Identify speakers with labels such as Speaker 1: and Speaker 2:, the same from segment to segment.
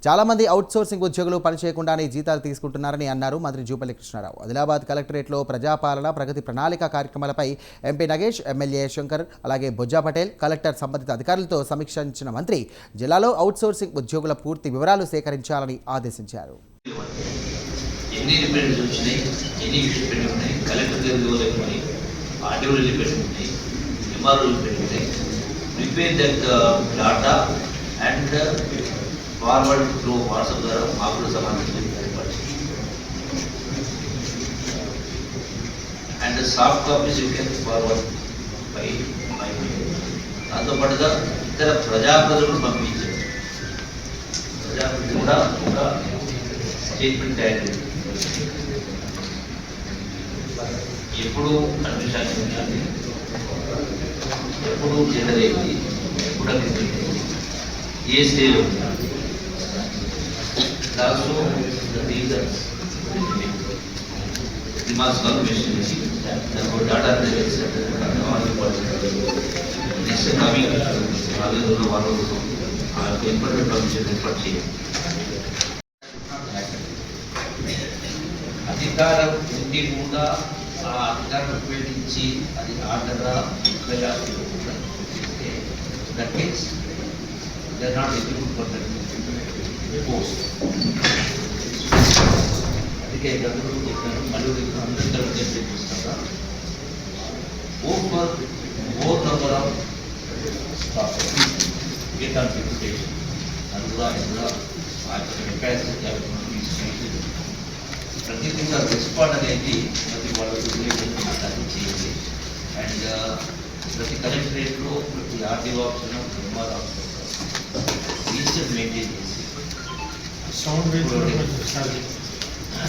Speaker 1: చాలామంది అవుట్సోర్సింగ్ ఉద్యోగులు పనిచేయకుండానే జీతాలు తీసుకుంటున్నారని అన్నారు మంత్రి జూపల్లి కృష్ణారావు. ఆదిలాబాద్ కలెక్టరేట్లో ప్రజాపాలన ప్రగతి ప్రణాళిక కార్యక్రమాలపై ఎంపీ నగేష్, ఎమ్మెల్యే శంకర్, అలాగే బొజ్జా పటేల్, కలెక్టర్ సంబంధిత అధికారులతో సమీక్షించిన మంత్రి జిల్లాలో అవుట్సోర్సింగ్ ఉద్యోగుల పూర్తి వివరాలు సేకరించాలని ఆదేశించారు.
Speaker 2: forward through WhatsApp ద్వారా మాకు సమాచారం and soft copies you can forward by దాంతో పాటుగా ఇతర ప్రజాప్రతినిధులను పంపించారు. ప్రజాప్రతినిధులు కూడా ఒక స్టేట్మెంట్ తయారు ఎప్పుడు అడ్మినిస్ట్రేషన్ ఉండాలి, ఎప్పుడు జనరల్ అయింది, ఎప్పుడు ఏ స్టేజ్ ఉంది, also the reasons remarks confirmation therefore data analysis all important next coming already one important permission report చేయాలి. అధికారం ఉండి కూడా ఆ అధికారం ఉపయోగించి అది ఆర్డర్గా that means they are not eligible for that post. అందుకే గతంలో చెప్పాను, మళ్ళీ అందరూ చెప్పేస్తారా over more number of staff get on reputation అది కూడా కెపాసిటీ ప్రతిదీ కూడా రెస్పాండ్ అనేది ప్రతి వాళ్ళకి చేయాలి. అండ్ ప్రతి కలెక్టరేట్లో ప్రతి RDO officer MR officer register maintain చేసి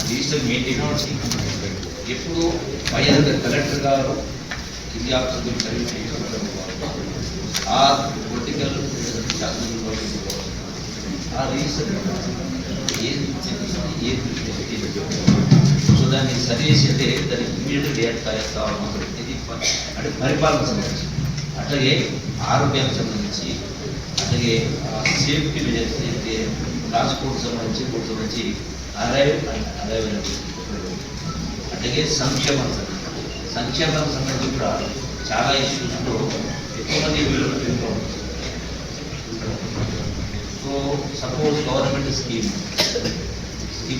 Speaker 2: రిజిస్టర్ మెయింటైన్ చేసి ఎప్పుడు పై కలెక్టర్ గారు కింది ఆఫీసర్లు సర్వీస్ చేయడం ఆ పొలిటికల్ ఆ రిజిస్టర్ ఏది సో దాన్ని సర్వీస్ అంటే దాన్ని ఇమీడియట్ రియాక్ట్ చేస్తా ఉన్నాం. ఇది అంటే పరిపాలన సంబంధించి, అట్లాగే ఆరోగ్యానికి సంబంధించి, అట్లాగే సేఫ్టీ మెజర్స్ అయితే ట్రాన్స్పోర్ట్ సంబంధించి అరైవల్ అట్లాగే సంక్షేమానికి సంబంధించి కూడా చాలా ఇష్యూస్లో ఎక్కువ మంది వీళ్ళు. సో సపోజ్ గవర్నమెంట్ స్కీమ్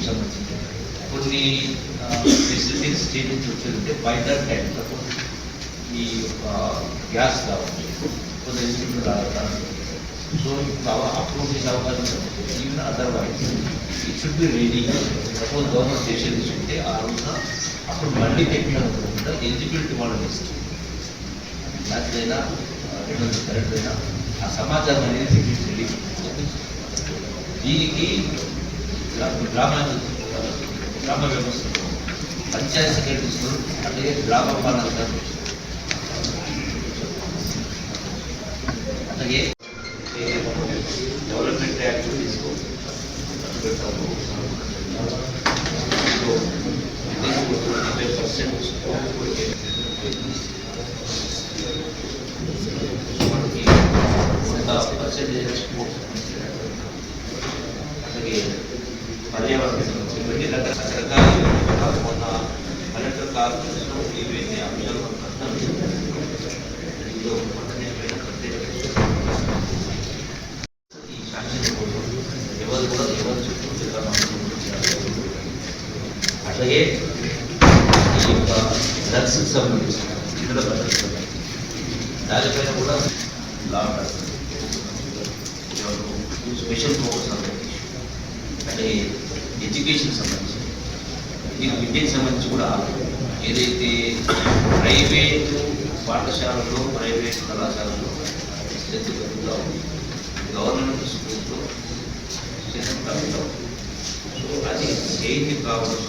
Speaker 2: సంబంధించి కొన్ని ఫెసిలిటీస్ స్టేట్ నుంచి వచ్చేదంటే బై దట్ టైం సపోజ్ ఈ గ్యాస్ కావాలి, కొంత ఇన్స్టిట్యూట్ రావాలి, సో అప్రూవ్ చేసే అవకాశం even otherwise it should be ready. Suppose government decision తీసుకుంటే ఆ రోజున అప్పుడు మళ్ళీ టెక్నికల్ ఎలిజిబిలిటీ వాళ్ళని ఇస్తుంది. దానిదైనా కరెక్ట్ అయినా ఆ సమాచారం అనేది రెడీ. దీనికి గ్రామ వ్యవస్థలో పంచాయతీ సెక్రటరీస్లో అట్లాగే గ్రామ పాలన అట్లాగే డెవలప్మెంట్ యాక్టివిటీస్ పర్సెంటేజ్ అట్లాగే పర్యావరణ సంబంధించి రకరకాల మొన్న కలెక్టర్ కార్పొరేషన్లో ఏవైతే అంశాలు ఈ శాంక్షన్ కోసం ఎవరు చుట్టూ అట్లాగే ఈ యొక్క డ్రగ్స్కి సంబంధించి ఇతర భద్రత దానిపైన కూడా లా స్పెషల్ ఫోకస్ అంటే ఎడ్యుకేషన్ సంబంధించి విద్యకు సంబంధించి కూడా ఏదైతే ప్రైవేట్ పాఠశాలలో ప్రైవేట్ కళాశాలలో శ్రద్ధ పెరుగుతూ ఉంది, గవర్నమెంట్ స్కూల్లో శ్రద్ధ పెరుగుతూ ఉంది. సో అది చేతి కావాల్సిన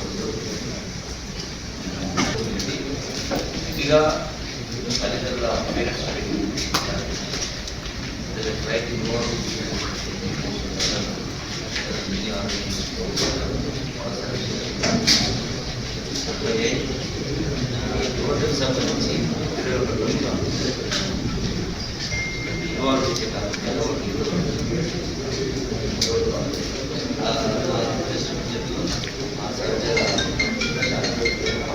Speaker 2: ముఖ్యంగా తల్లిదండ్రుల పేరెంట్స్ అట్లాగే టోటల్ సంబంధించి 21 ఇన్వాల్వ్ చేసే